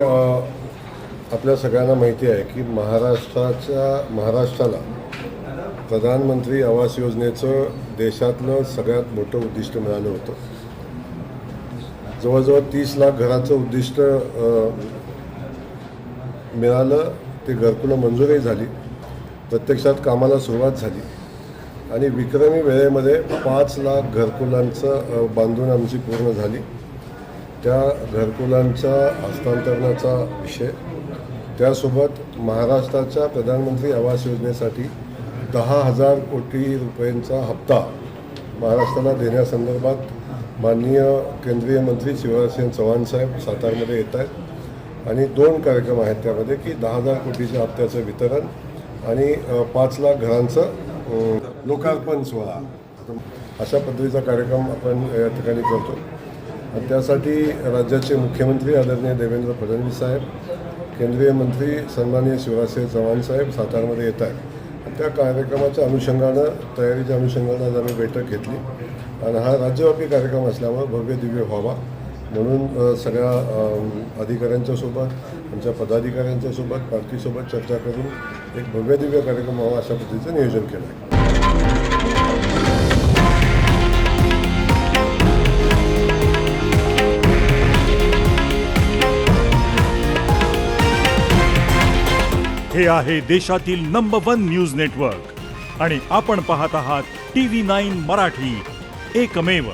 आपल्या सगळ्यांना माहिती आहे की महाराष्ट्राला प्रधानमंत्री आवास योजनेचं देशातलं सगळ्यात मोठं उद्दिष्ट मिळालं होतं. जवळजवळ 30 लाख घराचं उद्दिष्ट मिळालं. ते घरकुलं मंजूरही झाली, प्रत्यक्षात कामाला सुरुवात झाली आणि विक्रमी वेळेमध्ये 5 लाख घरकुलांचं बांधून आमची पूर्ण झाली. त्या घरकुलांच्या हस्तांतरणाचा विषय, त्यासोबत महाराष्ट्राच्या प्रधानमंत्री आवास योजनेसाठी 10,000 कोटी रुपयांचा हप्ता महाराष्ट्राला देण्यासंदर्भात माननीय केंद्रीय मंत्री शिवराज सिंह चौहान साहेब सातारमध्ये येत आहेत आणि 2 कार्यक्रम आहेत त्यामध्ये की 10,000 कोटीच्या हप्त्याचं वितरण आणि 5 लाख घरांचं लोकार्पण सोहळा. अशा पद्धतीचा कार्यक्रम आपण या ठिकाणी करतो आणि त्यासाठी राज्याचे मुख्यमंत्री आदरणीय देवेंद्र फडणवीस साहेब, केंद्रीय मंत्री सन्माननीय शिवराजसिंह चौहान साहेब सातारमध्ये येत आहेत. त्या कार्यक्रमाच्या अनुषंगानं, तयारीच्या अनुषंगानं आज आम्ही बैठक घेतली आणि हा राज्यव्यापी कार्यक्रम असल्यामुळे भव्य दिव्य व्हावा म्हणून सगळ्या अधिकाऱ्यांच्यासोबत, आमच्या पदाधिकाऱ्यांच्यासोबत, पार्टीसोबत चर्चा करून एक भव्य दिव्य कार्यक्रम व्हावा अशा पद्धतीचं नियोजन केलं आहे. हे आहे देशातील नंबर 1 न्यूज नेटवर्क आणि आपण पाहत आहात TV9 मराठी, एकमेव.